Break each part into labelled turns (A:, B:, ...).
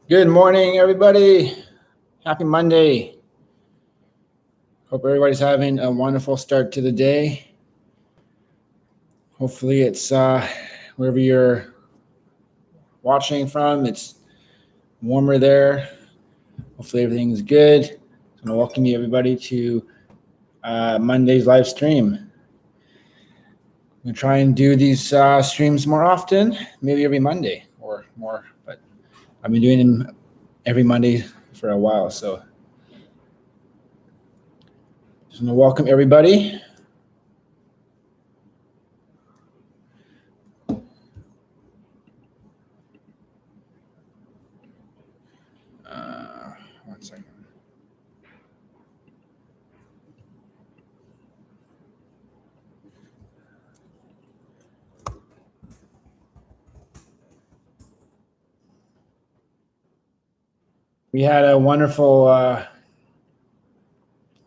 A: Good morning, everybody. Happy Monday. Hope everybody's having a wonderful start to the day. Hopefully, it's wherever you're watching from, it's warmer there. Hopefully, everything's good. I'm going to welcome you, everybody, to Monday's live stream. I'm going to try and do these streams more often, maybe every Monday or more, but I've been doing them every Monday for a while, so just want to welcome everybody. One second. We had a wonderful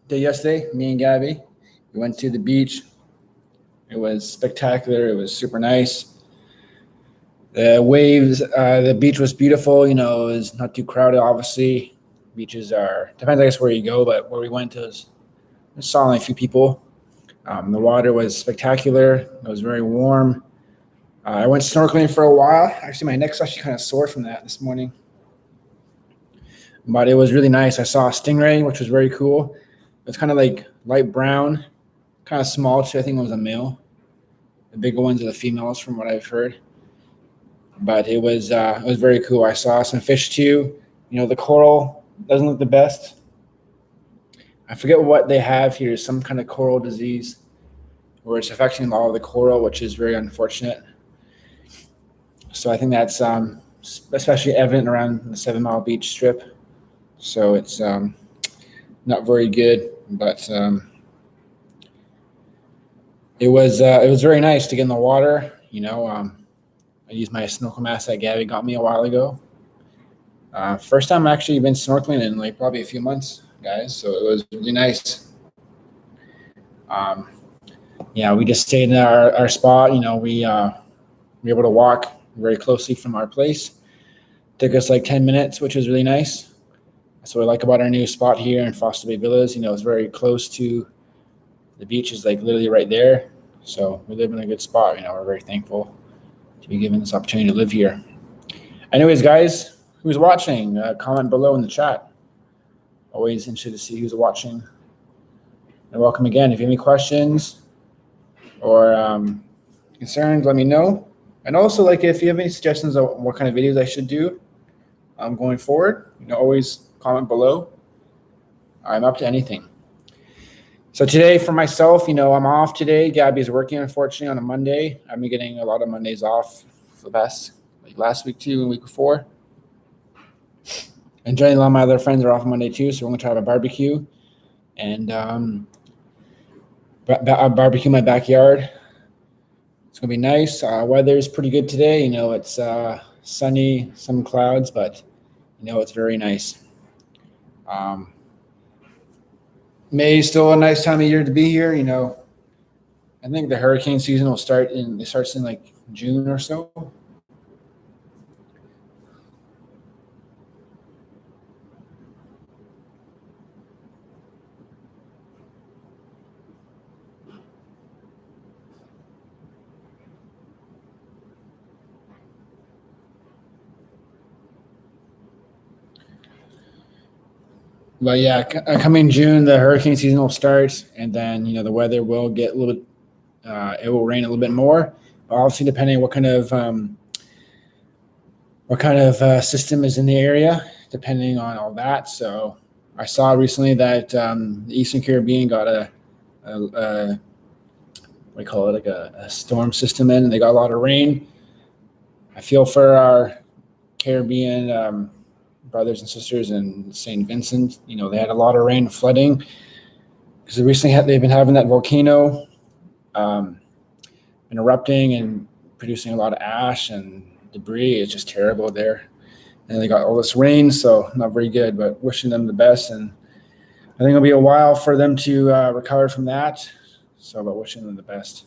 A: day yesterday, me and Gabby. We went to the beach. It was spectacular. It was super nice. The waves, the beach was beautiful. You know, it was not too crowded, obviously. Beaches depends, I guess, where you go, but where we went to saw only a few people. The water was spectacular. It was very warm. I went snorkeling for a while. Actually, my neck's actually kind of sore from that this morning. But it was really nice. I saw a stingray, which was very cool. It's kind of like light brown, kind of small too. I think it was a male. The bigger ones are the females, from what I've heard. But it was very cool. I saw some fish too. You know, the coral doesn't look the best. I forget what they have here. Some kind of coral disease, where it's affecting a lot of the coral, which is very unfortunate. So I think that's especially evident around the 7 Mile Beach Strip. So it's not very good, but it was very nice to get in the water. You know, I used my snorkel mask that Gabby got me a while ago. First time I actually been snorkeling in like probably a few months, guys. So it was really nice. Yeah, we just stayed in our spot. You know, we were able to walk very closely from our place. Took us like 10 minutes, which was really nice. That's what I like about our new spot here in Foster Bay Villas. You know, it's very close to the beach, is like literally right there. So we live in a good spot. You know, we're very thankful to be given this opportunity to live here. Anyways, guys, who's watching? Comment below in the chat. Always interested to see who's watching. And welcome again. If you have any questions or concerns, let me know. And also, like, if you have any suggestions of what kind of videos I should do going forward, you know, always comment below. I'm up to anything. So today for myself, you know, I'm off today. Gabby's working, unfortunately, on a Monday. I've been getting a lot of Mondays off for the past, like last week too, and week before. And Jenny and a lot of my other friends are off Monday too, so we're going to try to have a barbecue and barbecue in my backyard. It's going to be nice. Weather is pretty good today. You know, it's sunny, some clouds, but, you know, it's very nice. May is still a nice time of year to be here. You know, I think the hurricane season will start it starts in like June or so. But yeah, coming June, the hurricane season will start, and then, you know, the weather will get a little bit. It will rain a little bit more, but obviously depending on what kind of system is in the area, depending on all that. So I saw recently that the Eastern Caribbean got a what do you call it, like a storm system in, and they got a lot of rain. I feel for our Caribbean brothers and sisters in St. Vincent. You know, they had a lot of rain, flooding, because they've been having that volcano been erupting and producing a lot of ash and debris. It's just terrible there. And they got all this rain, so not very good, but wishing them the best. And I think it'll be a while for them to recover from that. So, but wishing them the best.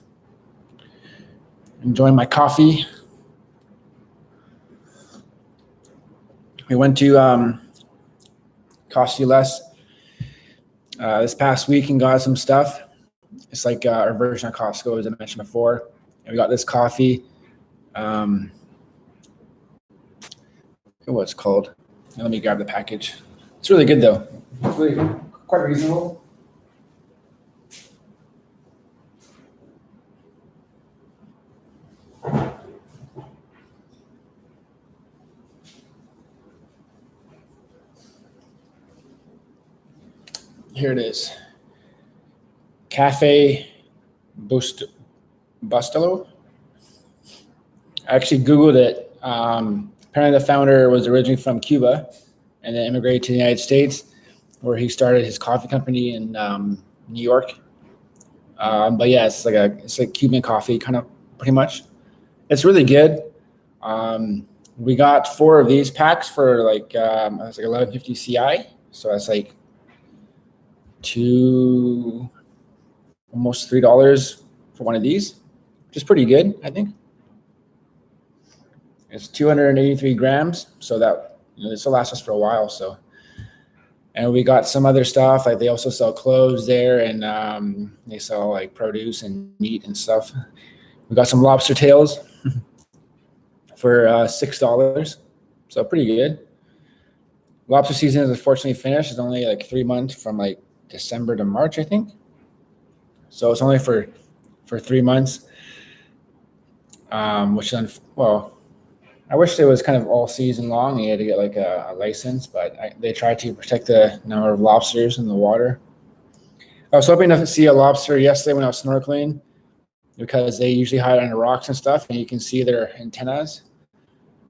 A: Enjoying my coffee. We went to Cost You Less this past week and got some stuff. It's like our version of Costco, as I mentioned before. And we got this coffee. What it's called. Let me grab the package. It's really good though. It's really quite reasonable. Here it is. Cafe Bustelo. I actually Googled it. Apparently the founder was originally from Cuba and then immigrated to the United States, where he started his coffee company in New York. But yeah, it's like Cuban coffee, kind of pretty much. It's really good. We got 4 of these packs for like it's like 11.50 CI, so that's like almost $3 for one of these, which is pretty good, I think. It's 283 grams, so that this will last us for a while. So, and we got some other stuff. Like they also sell clothes there, and they sell like produce and meat and stuff. We got some lobster tails for $6, so pretty good. Lobster season is unfortunately finished. It's only like 3 months from like December to March, I think. So it's only for 3 months, which is well. I wish it was kind of all season long. You had to get like a license, but they try to protect the number of lobsters in the water. I was hoping to see a lobster yesterday when I was snorkeling, because they usually hide under rocks and stuff, and you can see their antennas.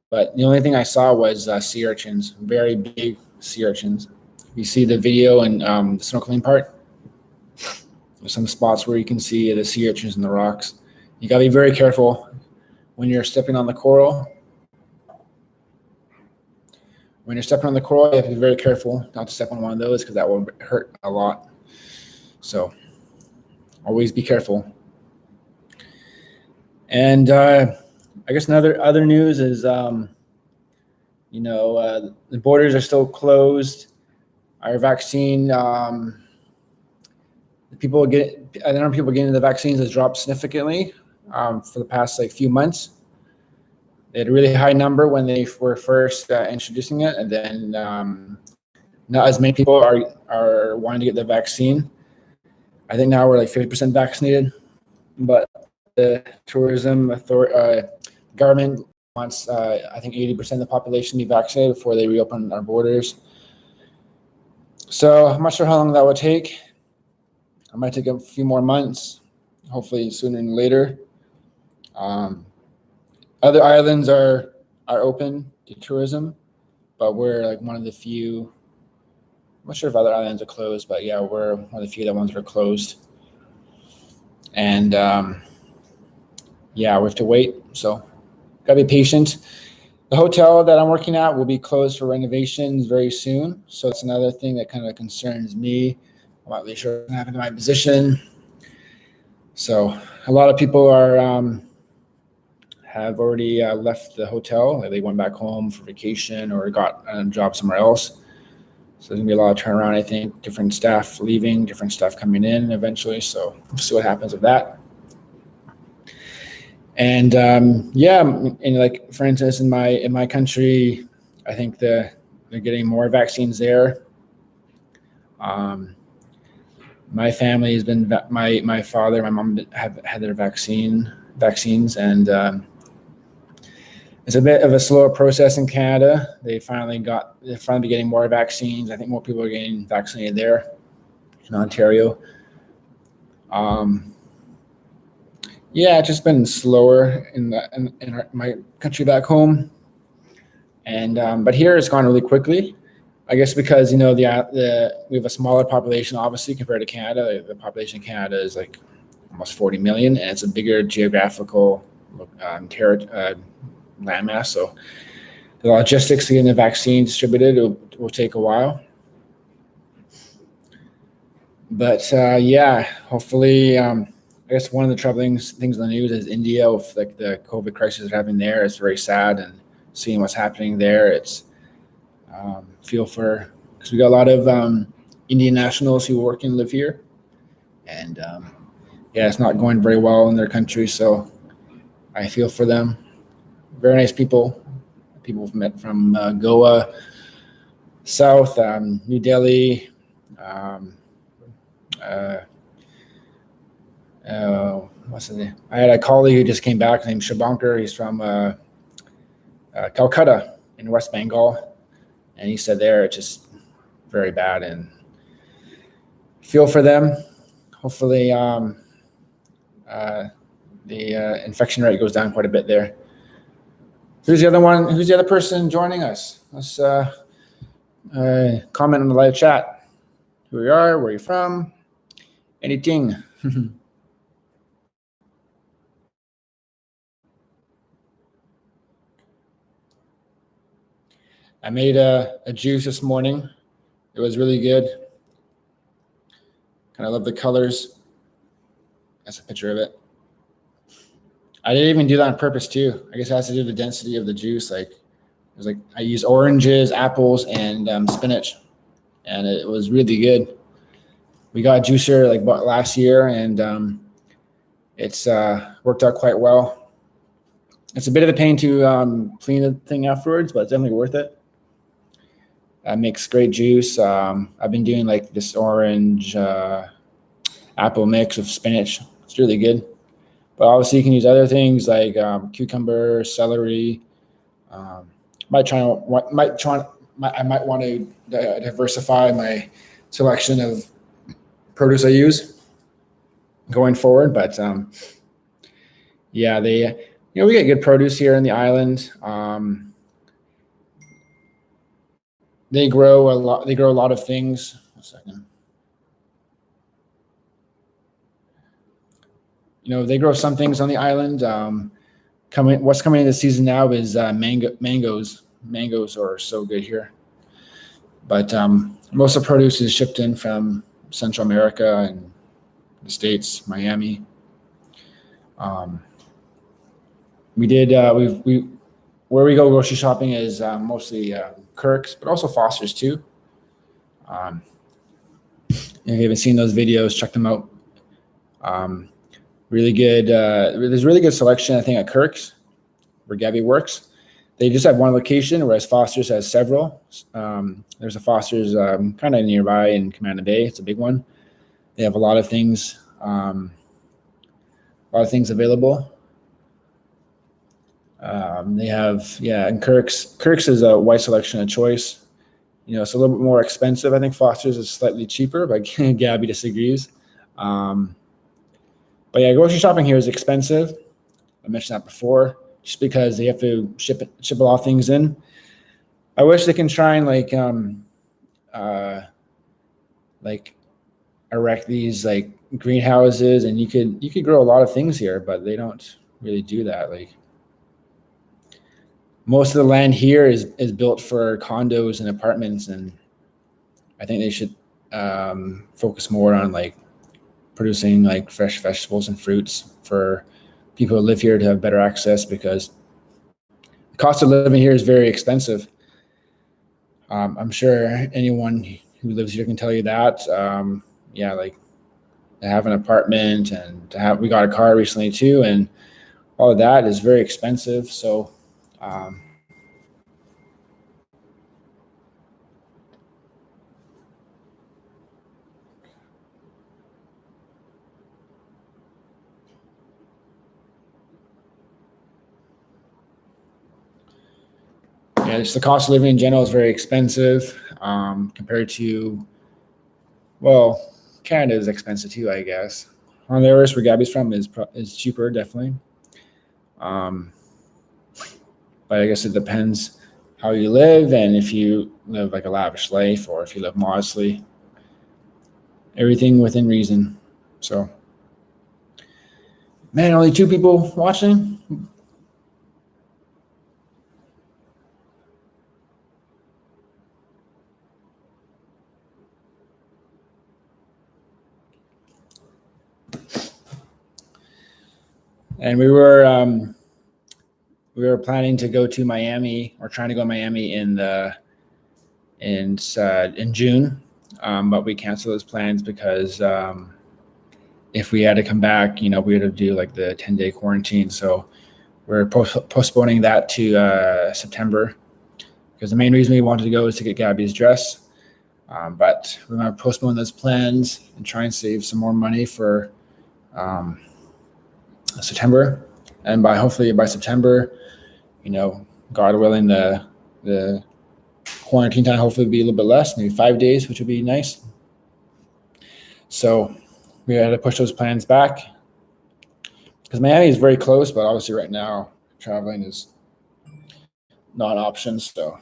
A: But the only thing I saw was sea urchins, very big sea urchins. You see the video and the snorkeling part. There's some spots where you can see the sea urchins in the rocks. You gotta be very careful when you're stepping on the coral. When you're stepping on the coral, you have to be very careful not to step on one of those, because that will hurt a lot. So always be careful. And I guess other news is, the borders are still closed. Our vaccine, the number of people getting the vaccines has dropped significantly for the past few months. They had a really high number when they were first introducing it, and then not as many people are wanting to get the vaccine. I think now we're like 50% vaccinated, but the tourism government wants, I think, 80% of the population to be vaccinated before they reopen our borders. So I'm not sure how long that will take. It might take a few more months, hopefully sooner than later. Other islands are open to tourism, but we're like one of the few. I'm not sure if other islands are closed, but yeah, we're one of the few ones that are closed. And yeah, we have to wait. So gotta be patient. The hotel that I'm working at will be closed for renovations very soon. So it's another thing that kind of concerns me. I'm not really sure what's gonna happen to my position. So a lot of people have already left the hotel. They went back home for vacation or got a job somewhere else. So there's gonna be a lot of turnaround, I think, different staff leaving, different staff coming in eventually. So we'll see what happens with that. And yeah, and like for instance, in my country, I think they're getting more vaccines there. My family has been my father, my mom have had their vaccines, and it's a bit of a slower process in Canada. They're finally getting more vaccines. I think more people are getting vaccinated there in Ontario. Yeah, it's just been slower in my country back home, and but here it's gone really quickly. I guess because we have a smaller population, obviously, compared to Canada. The population in Canada is like almost 40 million, and it's a bigger geographical landmass. So the logistics to getting the vaccine distributed will take a while. But yeah, hopefully, I guess one of the troubling things in the news is India, with like the COVID crisis they're having there. It's very sad, and seeing what's happening there, it's feel for, because we got a lot of Indian nationals who work and live here, and yeah, it's not going very well in their country. So I feel for them. Very nice people. People we've met from Goa, South, New Delhi. Um, uh, What's his name? I had a colleague who just came back named Shabankar. He's from Calcutta in West Bengal, and he said there it's just very bad, and feel for them. Hopefully, the infection rate goes down quite a bit there. Who's the other one? Who's the other person joining us? Let's comment on the live chat. Who you are, where you're from, anything. I made a juice this morning. It was really good. Kind of love the colors. That's a picture of it. I didn't even do that on purpose too. I guess it has to do with the density of the juice. Like it was like I used oranges, apples, and spinach, and it was really good. We got a juicer like last year, and it's worked out quite well. It's a bit of a pain to clean the thing afterwards, but it's definitely worth it. Makes great juice. I've been doing like this orange apple mix with spinach. It's really good. But obviously, you can use other things like cucumber, celery. I might want to diversify my selection of produce I use going forward. But yeah, we get good produce here in the island. They grow a lot. They grow a lot of things. A second. They grow some things on the island. What's coming in the season now is mangoes. Mangoes are so good here. But most of the produce is shipped in from Central America and the States, Miami. Where we go grocery shopping is mostly Kirk's, but also Foster's too. If you haven't seen those videos, check them out. Really good. There's really good selection, I think, at Kirk's, where Gabby works. They just have one location, whereas Foster's has several. There's a Foster's kind of nearby in Commander Bay. It's a big one. They have a lot of things available. They have, and Kirk's is a wide selection of choice. It's a little bit more expensive. I think Foster's is slightly cheaper, but Gabby disagrees. But yeah, grocery shopping here is expensive. I mentioned that before, just because they have to ship a lot of things in. I wish they can try and erect these like greenhouses, and you could grow a lot of things here, but they don't really do that. Like most of the land here is built for condos and apartments, and I think they should focus more on like producing like fresh vegetables and fruits for people who live here to have better access, because the cost of living here is very expensive. I'm sure anyone who lives here can tell you that. Like to have an apartment and we got a car recently too, and all of that is very expensive. So just the cost of living in general is very expensive compared to, well, Canada is expensive too, I guess. Honduras, where Gabby's from, is cheaper, definitely. But I guess it depends how you live, and if you live like a lavish life or if you live modestly. Everything within reason. So, man, only 2 people watching. And we were planning to go to Miami, or trying to go to Miami in the in June, but we canceled those plans because if we had to come back, we had to do like the 10-day quarantine. So we're postponing that to September, because the main reason we wanted to go is to get Gabby's dress. But we're going to postpone those plans and try and save some more money for September. And hopefully by September, God willing, the quarantine time hopefully will be a little bit less, maybe 5 days, which would be nice. So we had to push those plans back because Miami is very close, but obviously right now traveling is not an option. So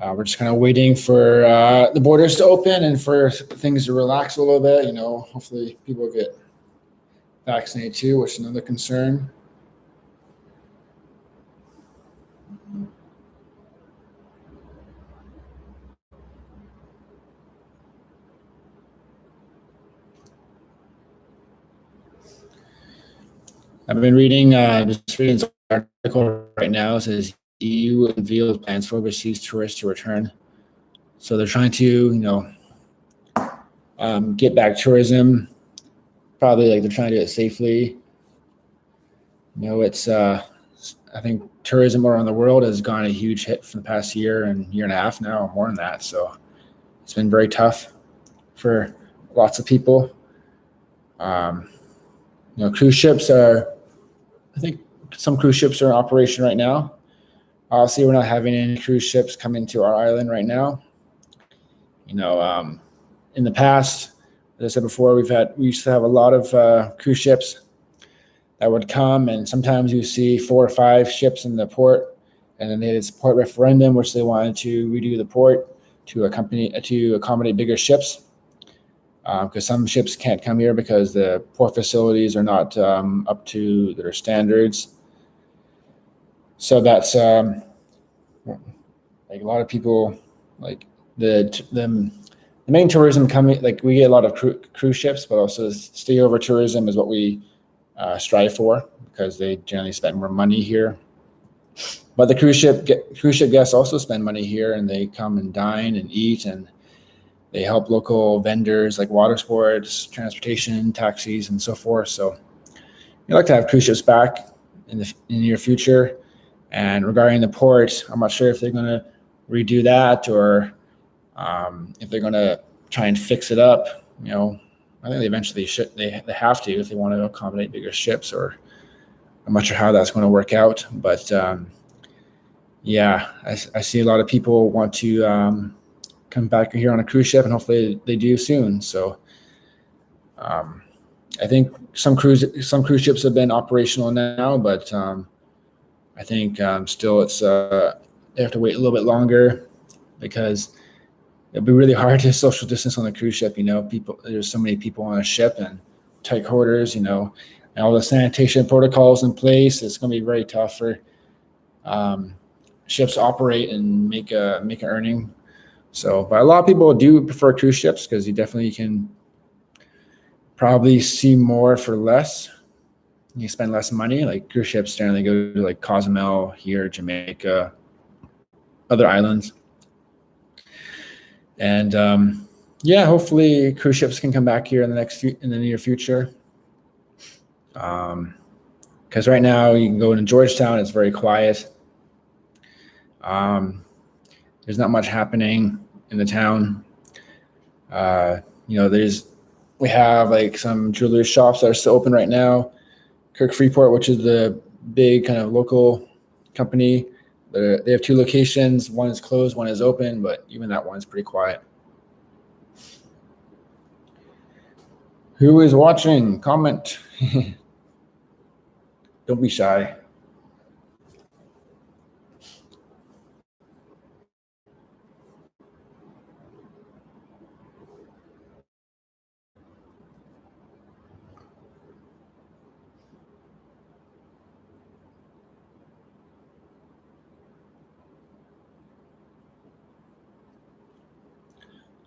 A: we're just kind of waiting for the borders to open and for things to relax a little bit. Hopefully people get vaccinated too, which is another concern. I've been reading, just reading an article right now. It says EU unveils plans for overseas tourists to return. So they're trying to, get back tourism. Probably like they're trying to do it safely. It's I think tourism around the world has gone a huge hit for the past year and a half now, or more than that. So it's been very tough for lots of people. Cruise ships I think some cruise ships are in operation right now. Obviously, we're not having any cruise ships coming to our island right now. In the past, as I said before, we used to have a lot of cruise ships that would come, and sometimes you see 4 or 5 ships in the port, and then they had a support referendum, which they wanted to redo the port to accommodate bigger ships, because some ships can't come here because the port facilities are not up to their standards. So that's like a lot of people, like the main tourism coming, like we get a lot of cruise ships, but also stayover tourism is what we strive for, because they generally spend more money here. But the cruise ship guests also spend money here, and they come and dine and eat, and they help local vendors like water sports, transportation, taxis, and so forth. So we'd like to have cruise ships back in the near future. And regarding the port, I'm not sure if they're going to redo that or if they're going to try and fix it up. I think they eventually should. They have to if they want to accommodate bigger ships. Or I'm not sure how that's going to work out. But I see a lot of people want to come back here on a cruise ship, and hopefully they do soon. So I think some cruise ships have been operational now, but I think still it's they have to wait a little bit longer, because it'll be really hard to social distance on the cruise ship. There's so many people on a ship and tight quarters, and all the sanitation protocols in place. It's going to be very tough for ships to operate and make an earning. So, but a lot of people do prefer cruise ships because you definitely can probably see more for less. You spend less money. Like cruise ships generally go to like Cozumel here, Jamaica, other islands. And hopefully cruise ships can come back here in the near future. Because right now you can go into Georgetown, it's very quiet. There's not much happening in the town. We have like some jewelry shops that are still open right now. Kirk Freeport, which is the big kind of local company, they have 2 locations. One is closed, one is open, but even that one is pretty quiet. Who is watching? Comment. Don't be shy.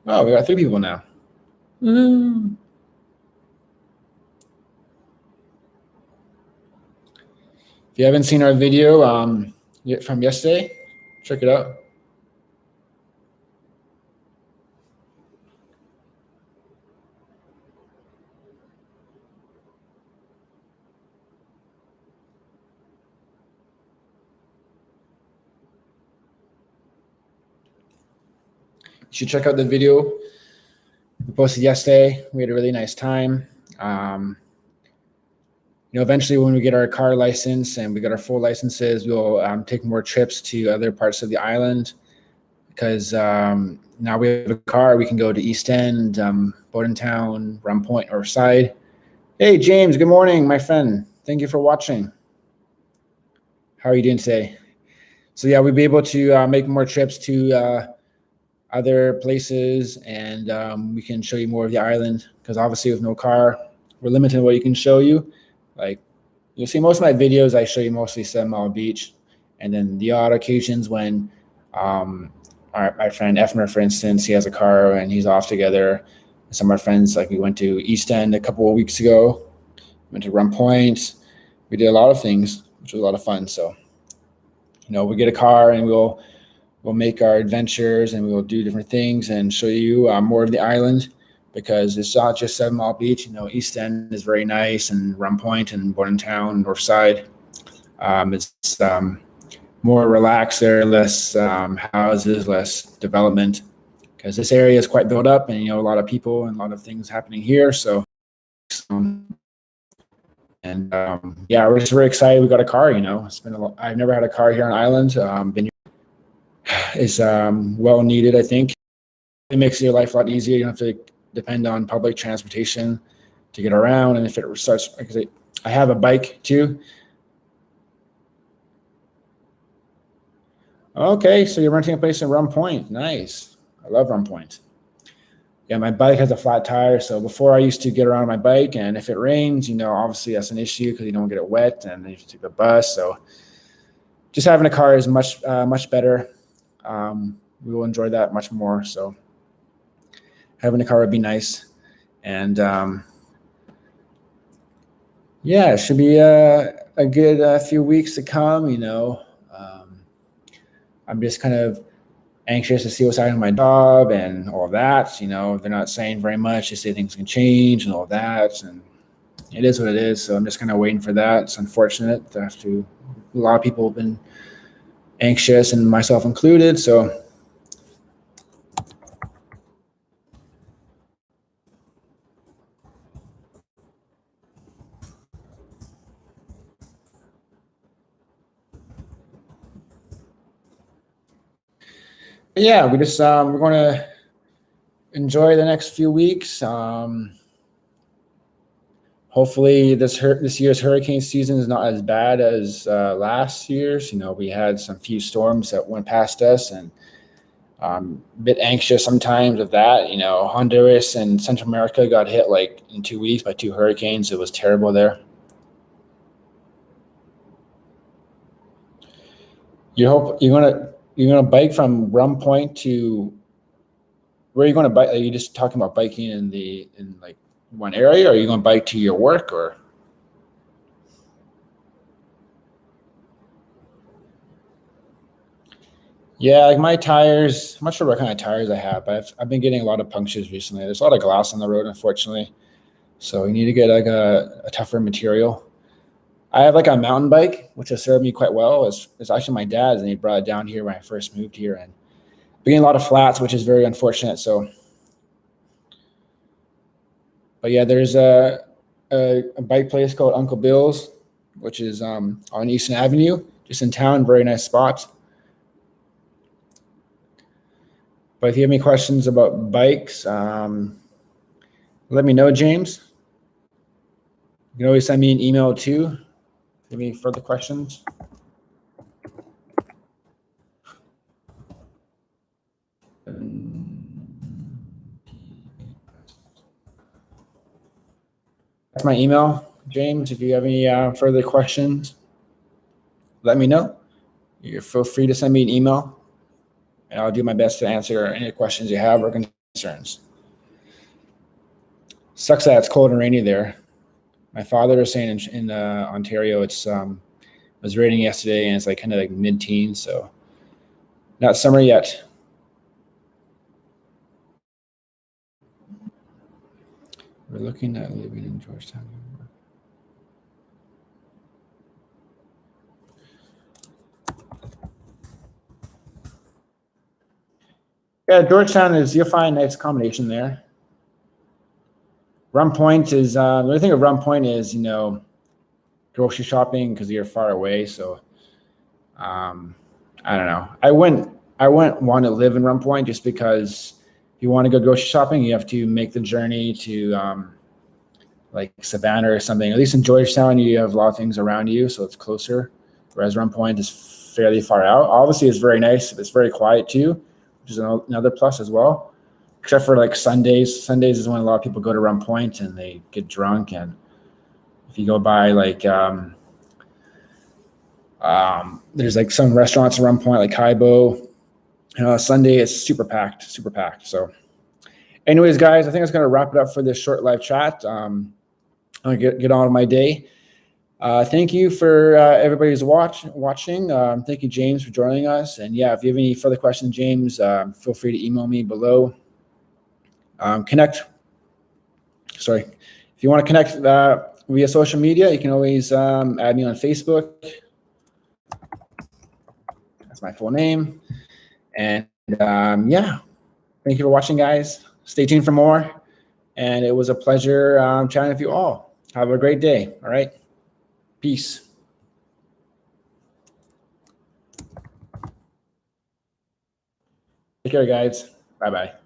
A: Oh, we got 3 people now. If you haven't seen our video from yesterday, check it out. should check out the video we posted yesterday. We had a really nice time. Eventually when we get our car license and we get our full licenses, we'll take more trips to other parts of the island because now we have a car. We can go to East End, Bordentown, Rum Point, or Side. Hey, James, good morning, my friend. Thank you for watching. How are you doing today? So yeah, we'll be able to make more trips to other places, and we can show you more of the island because obviously with no car, we're limited in what you can show you. Like you'll see most of my videos, I show you mostly 7 Mile Beach, and then the odd occasions when my friend Efner, for instance, he has a car and he's off together. Some of our friends, like we went to East End a couple of weeks ago, went to Rum Point. We did a lot of things, which was a lot of fun. So, we get a car and we'll make our adventures and we'll do different things and show you more of the island because it's not just 7 Mile Beach. East End is very nice, and Rum Point and Bordentown, Northside. It's more relaxed there, less houses, less development because this area is quite built up and, a lot of people and a lot of things happening here. So, yeah, we're just very excited. We got a car, it's been I've never had a car here on island. Is well needed, I think. It makes your life a lot easier. You don't have to depend on public transportation to get around. And if it starts, because I have a bike too. Okay, so you're renting a place in Rum Point. Nice. I love Rum Point. Yeah, my bike has a flat tire. So before I used to get around my bike, and if it rains, obviously that's an issue because you don't get it wet and then you have to take the bus. So just having a car is much better. We will enjoy that much more. So having a car would be nice. And yeah, it should be a good few weeks to come. I'm just kind of anxious to see what's happening in my job and all of that. They're not saying very much. They say things can change and all of that. And it is what it is. So I'm just kind of waiting for that. It's unfortunate. A lot of people have been anxious, and myself included. So yeah, we're going to enjoy the next few weeks. Hopefully this year's hurricane season is not as bad as last year's. We had some few storms that went past us, and a bit anxious sometimes of that. Honduras and Central America got hit like in 2 weeks by 2 hurricanes. It was terrible there. You're gonna bike from Rum Point to where are you going to bike? Are you just talking about biking in like one area, or are you going to bike to your work, or? Yeah, like my tires, I'm not sure what kind of tires I have, but I've been getting a lot of punctures recently. There's a lot of glass on the road, unfortunately. So you need to get like a tougher material. I have like a mountain bike, which has served me quite well. It's actually my dad's, and he brought it down here when I first moved here, and been getting a lot of flats, which is very unfortunate. So, but yeah, there's a bike place called Uncle Bill's, which is on Eastern Avenue, just in town. Very nice spot. But if you have any questions about bikes, let me know, James. You can always send me an email too. If you have any further questions. That's my email, James. If you have any further questions, let me know. You feel free to send me an email, and I'll do my best to answer any questions you have or concerns. Sucks that it's cold and rainy there. My father was saying in Ontario, it was raining yesterday, and it's like kind of like mid-teens, so not summer yet. We're looking at living in Georgetown. Yeah, Georgetown you'll find a nice combination there. Rum Point is the only thing of Rum Point is grocery shopping because you're far away. So I don't know. I wouldn't want to live in Rum Point just because if you want to go grocery shopping, you have to make the journey to like Savannah or something. At least in Georgetown, you have a lot of things around you, so it's closer. Whereas Rum Point is fairly far out. Obviously, it's very nice. It's very quiet too, which is another plus as well. Except for like Sundays. Sundays is when a lot of people go to Rum Point and they get drunk. And if you go by like there's like some restaurants in Rum Point, like Kaibo. Sunday it's super packed, super packed. So, anyways, guys, I think that's gonna wrap it up for this short live chat. I'm gonna get on with my day. Thank you for everybody who's watching. Thank you, James, for joining us. And yeah, if you have any further questions, James, feel free to email me below. If you want to connect via social media, you can always add me on Facebook. That's my full name. And yeah, thank you for watching, guys. Stay tuned for more. And it was a pleasure chatting with you all. Have a great day. All right. Peace. Take care, guys. Bye-bye.